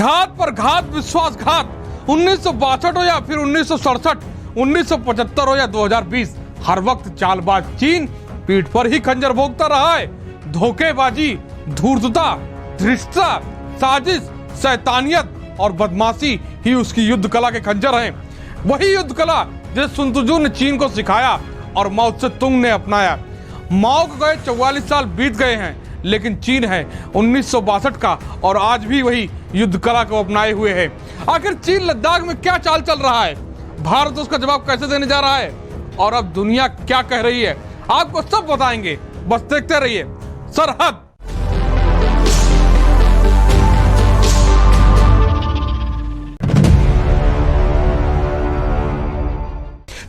घात पर घात, विश्वासघात। 1962 हो या फिर 1967, 1975 हो या 2020, हर वक्त चालबाज चीन पीठ पर ही खंजर भोगता रहा है। धोखेबाजी, धूर्तता, धृष्टता, साजिश, शैतानियत और बदमाशी ही उसकी युद्ध कला के खंजर हैं। वही युद्ध कला जिसे sun tzu ने चीन को सिखाया और माओ त्से-तुंग ने अपनाया। माओ को गए 44 साल बीत गए हैं, लेकिन चीन है 1962 का और आज भी वही युद्ध कला को अपनाए हुए है। आखिर चीन लद्दाख में क्या चाल चल रहा है, भारत उसका जवाब कैसे देने जा रहा है और अब दुनिया क्या कह रही है, आपको सब बताएंगे। बस देखते रहिए सरहद।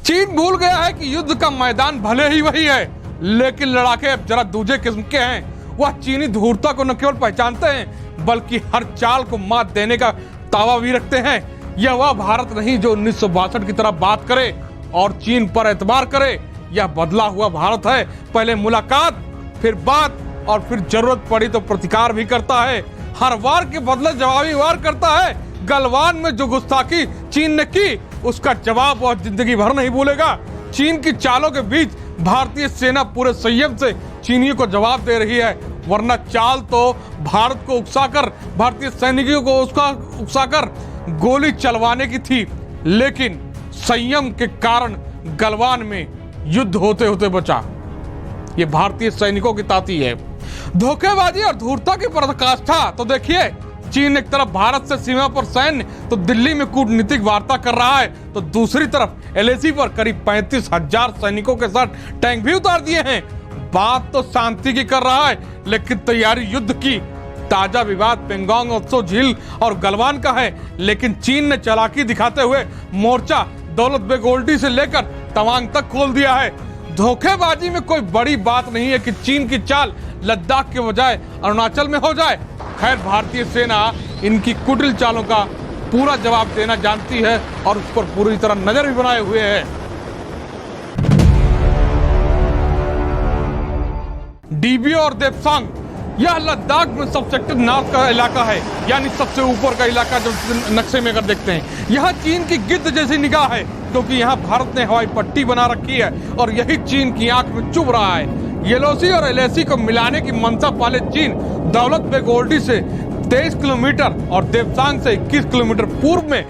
चीन भूल गया है कि युद्ध का मैदान भले ही वही है, लेकिन लड़ाके अब जरा दूसरे किस्म के हैं। वह चीनी धूर्तता को न केवल पहचानते हैं, बल्कि हर चाल को मात देने का दावा भी रखते हैं। यह वह भारत नहीं जो 1962 की तरह बात करे और चीन पर एतबार करे। यह बदला हुआ भारत है, पहले मुलाकात, फिर बात और फिर जरूरत पड़ी तो प्रतिकार भी करता है। हर वार के बदले जवाबी वार करता है। गलवान में जो गुस्ताखी चीन ने की, उसका जवाब वह जिंदगी भर नहीं भूलेगा। चीन की चालों के बीच भारतीय सेना पूरे संयम से चीनियों को जवाब दे रही है, वरना चाल तो भारत को उकसाकर, भारतीय सैनिकों को उसका उकसाकर गोली चलवाने की थी, लेकिन संयम के कारण गलवान में युद्ध होते होते बचा। ये भारतीय सैनिकों की ताकत है। धोखेबाजी और धूर्तता की पराकाष्ठा तो देखिए, चीन एक तरफ भारत से सीमा पर सैन्य तो दिल्ली में कूटनीतिक वार्ता कर रहा है, तो दूसरी तरफ एलएसी पर करीब 35,000 सैनिकों के साथ टैंक भी उतार दिए हैं। बात तो शांति की कर रहा है, लेकिन तैयारी युद्ध की। ताजा विवाद पेंगोंग उत्सव झील और गलवान का है, लेकिन चीन ने चालाकी दिखाते हुए मोर्चा दौलत बेग ओल्डी से लेकर तवांग तक खोल दिया है। धोखेबाजी में कोई बड़ी बात नहीं है कि चीन की चाल लद्दाख के बजाय अरुणाचल में हो जाए। खैर, भारतीय सेना इनकी कुटिल चालों का पूरा जवाब देना जानती है और उस पर पूरी तरह नजर भी बनाए हुए है। डीबियो और देपसांग, यह लद्दाख में सबसेक्टर नॉर्थ का इलाका है, यानी सबसे ऊपर का इलाका जो नक्शे में अगर देखते हैं। यहाँ चीन की गिद्ध जैसी निगाह है, क्योंकि यहाँ भारत ने हवाई पट्टी बना रखी है और यही चीन की आंख में चुभ रहा है। येलोसी और एलएसी को मिलाने की मंशा पाले चीन दौलत बेग ओल्डी से 23 किलोमीटर और देपसांग से 21 किलोमीटर पूर्व में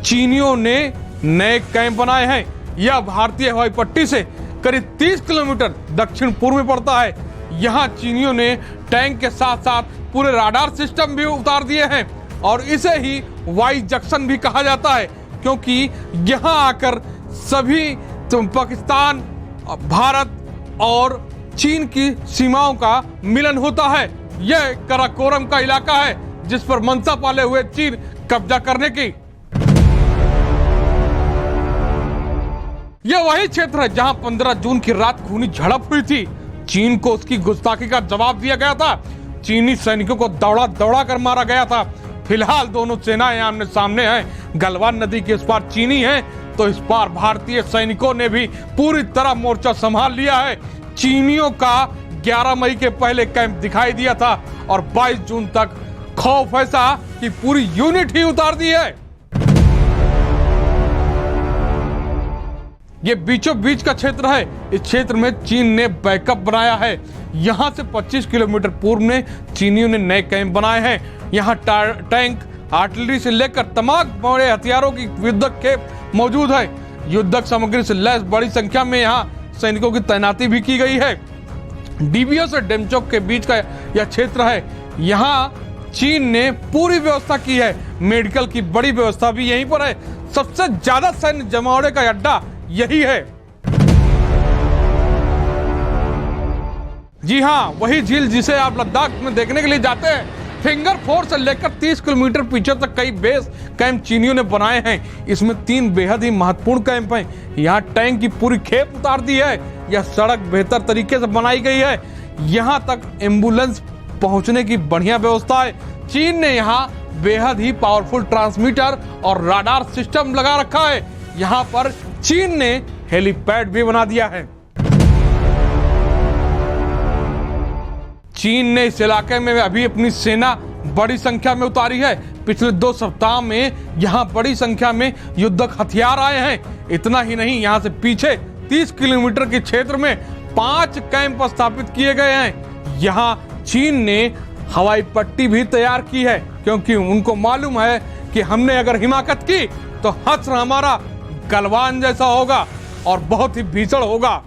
चीनियों ने नए कैंप बनाए हैं। यह भारतीय हवाई पट्टी से करीब 30 किलोमीटर दक्षिण पूर्व में पड़ता है। यहाँ चीनियों ने टैंक के साथ साथ पूरे राडार सिस्टम भी उतार दिए हैं और इसे ही वाई जंक्शन भी कहा जाता है, क्योंकि यहाँ आकर सभी पाकिस्तान, भारत और चीन की सीमाओं का मिलन होता है। यह कराकोरम का इलाका है जिस पर मंशा पाले हुए चीन कब्जा करने की। यह वही क्षेत्र है जहां 15 जून की रात खूनी झड़प हुई थी। चीन को उसकी गुस्ताखी का जवाब दिया गया था। चीनी सैनिकों को दौड़ा दौड़ा कर मारा गया था। फिलहाल दोनों सेनाएं आमने सामने हैं। गलवान नदी के इस पार चीनी है तो इस पार भारतीय सैनिकों ने भी पूरी तरह मोर्चा संभाल लिया है। चीनियों का 11 मई के पहले कैंप दिखाई दिया था और 22 जून तक खौफ ऐसा कि पूरी यूनिट ही उतार दी है। ये बीचों बीच का क्षेत्र है। इस क्षेत्र में चीन ने बैकअप बनाया है। यहाँ से 25 किलोमीटर पूर्व में चीनियों ने नए कैंप बनाए हैं। यहाँ टैंक, आर्टिलरी से लेकर तमाम बड़े हथियारों की युद्धक खेप मौजूद है। युद्धक सामग्री से लैस बड़ी संख्या में यहाँ सैनिकों की तैनाती भी की गई है। डीबियो से डेमचोक के बीच का यह क्षेत्र है। यहाँ चीन ने पूरी व्यवस्था की है। मेडिकल की बड़ी व्यवस्था भी यहीं पर है। सबसे ज्यादा सैन्य जमावड़े का अड्डा यही है। जी हाँ, वही झील जिसे आप लद्दाख में देखने के लिए जाते हैं। फिंगर 4 से लेकर 30 किलोमीटर पीछे तक कई बेस कैंप चीनियों ने बनाए हैं। इसमें 3 बेहद ही महत्वपूर्ण कैंप हैं। यहाँ टैंक की पूरी खेप उतार दी है। यह सड़क बेहतर तरीके से बनाई गई है। यहाँ तक एम्बुलेंस पहुंचने की बढ़िया व्यवस्था है। चीन ने यहाँ बेहद ही पावरफुल ट्रांसमीटर और राडार सिस्टम लगा रखा है। यहाँ पर चीन ने हेलीपैड भी बना दिया है। चीन ने इस इलाके में अभी अपनी सेना बड़ी संख्या में उतारी है। पिछले 2 सप्ताह में यहाँ बड़ी संख्या में युद्धक हथियार आए हैं। इतना ही नहीं, यहाँ से पीछे 30 किलोमीटर के क्षेत्र में 5 कैंप स्थापित किए गए हैं। यहाँ चीन ने हवाई पट्टी भी तैयार की है, क्योंकि उनको मालूम है कि हमने अगर हिमाकत की तो हश्र हमारा गलवान जैसा होगा और बहुत ही भीषण होगा।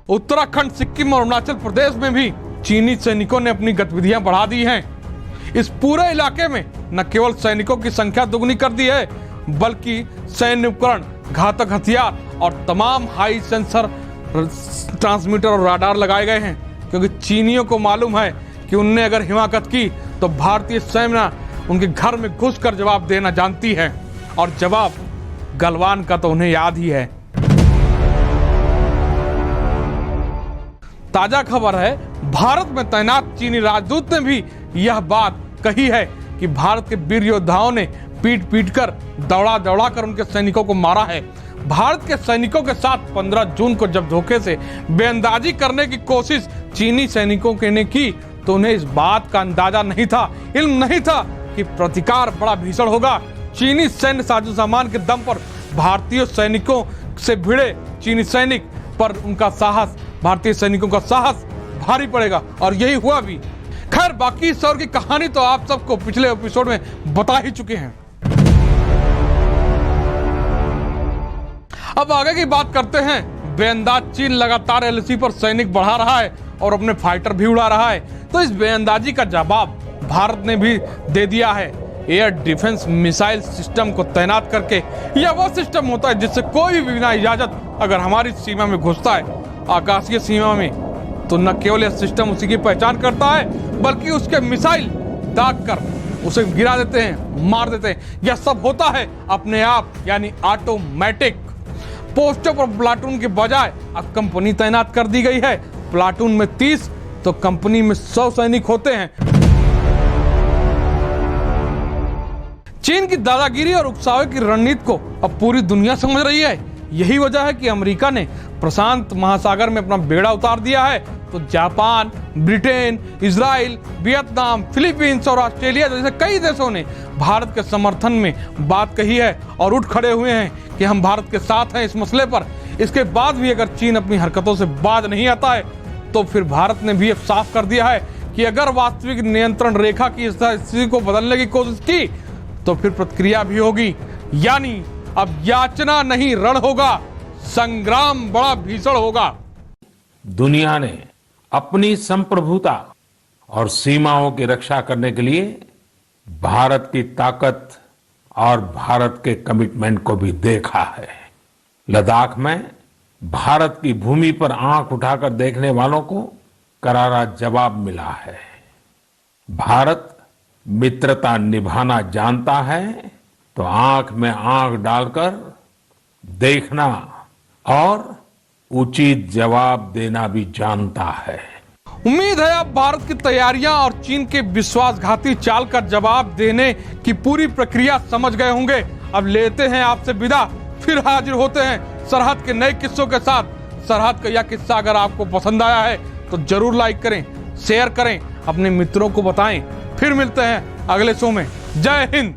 उत्तराखंड, सिक्किम और अरुणाचल प्रदेश में भी चीनी सैनिकों ने अपनी गतिविधियां बढ़ा दी हैं। इस पूरे इलाके में न केवल सैनिकों की संख्या दुगनी कर दी है, बल्कि सैन्य उपकरण, घातक हथियार और तमाम हाई सेंसर ट्रांसमीटर और राडार लगाए गए हैं, क्योंकि चीनियों को मालूम है कि उनने अगर हिमाकत की तो भारतीय सेना उनके घर में घुसकर जवाब देना जानती है, और जवाब गलवान का तो उन्हें याद ही है। ताजा खबर है, भारत में तैनात चीनी राजदूत ने भी यह बात कही है कि भारत के वीर योद्धाओं ने पीट पीट कर, दौड़ा दौड़ा कर उनके सैनिकों को मारा है। भारत के सैनिकों के साथ 15 जून को जब धोखे से बेअंदाजी करने की कोशिश चीनी सैनिकों ने की, तो उन्हें इस बात का अंदाजा नहीं था, इल्म नहीं था कि प्रतिकार बड़ा भीषण होगा। चीनी सैन्य साजो सामान के दम पर भारतीय सैनिकों से भिड़े चीनी सैनिक पर उनका साहस, भारतीय सैनिकों का साहस भारी पड़ेगा, और यही हुआ भी। खैर, बाकी इस और की कहानी तो आप सबको पिछले एपिसोड में बता ही चुके हैं। अब आगे की बात करते हैं। बेअंदाज चीन लगातार एलएसी पर सैनिक बढ़ा रहा है और अपने फाइटर भी उड़ा रहा है, तो इस बेअंदाजी का जवाब भारत ने भी दे दिया है। एयर डिफेंस मिसाइल सिस्टम को तैनात करके, यह वो सिस्टम होता है जिससे कोई भी बिना इजाजत अगर हमारी सीमा में घुसता है, आकाशीय सीमा में, तो न केवल यह सिस्टम उसी की पहचान करता है, बल्कि उसके मिसाइल दाग कर उसे गिरा देते हैं, मार देते हैं। यह सब होता है अपने आप, यानी ऑटोमेटिक। पोस्टों पर प्लाटून के बजाय अब कंपनी तैनात कर दी गई है। प्लाटून में 30 तो कंपनी में 100 सैनिक होते हैं। चीन की दादागिरी और उकसावे की रणनीति को अब पूरी दुनिया समझ रही है। यही वजह है कि अमेरिका ने प्रशांत महासागर में अपना बेड़ा उतार दिया है, तो Japan, Britain, Israel, Vietnam, Philippines और ऑस्ट्रेलिया जैसे कई देशों ने भारत के समर्थन में बात कही है और उठ खड़े हुए हैं कि हम भारत के साथ हैं इस मसले पर। इसके बाद भी अगर चीन अपनी हरकतों से बाज नहीं आता है, तो फिर भारत ने भी अब साफ कर दिया है कि अगर वास्तविक नियंत्रण रेखा की स्थिति को बदलने की कोशिश की तो फिर प्रतिक्रिया भी होगी। यानी अब याचना नहीं, रण होगा, संग्राम बड़ा भीषण होगा। दुनिया ने अपनी संप्रभुता और सीमाओं की रक्षा करने के लिए भारत की ताकत और भारत के कमिटमेंट को भी देखा है। लद्दाख में भारत की भूमि पर आंख उठाकर देखने वालों को करारा जवाब मिला है। भारत मित्रता निभाना जानता है, तो आंख में आंख डालकर देखना और उचित जवाब देना भी जानता है। उम्मीद है आप भारत की तैयारियां और चीन के विश्वासघाती चाल का जवाब देने की पूरी प्रक्रिया समझ गए होंगे। अब लेते हैं आपसे विदा, फिर हाजिर होते हैं सरहद के नए किस्सों के साथ। सरहद का यह किस्सा अगर आपको पसंद आया है तो जरूर लाइक करें, शेयर करें, अपने मित्रों को बताएं। फिर मिलते हैं अगले शो में। जय हिंद।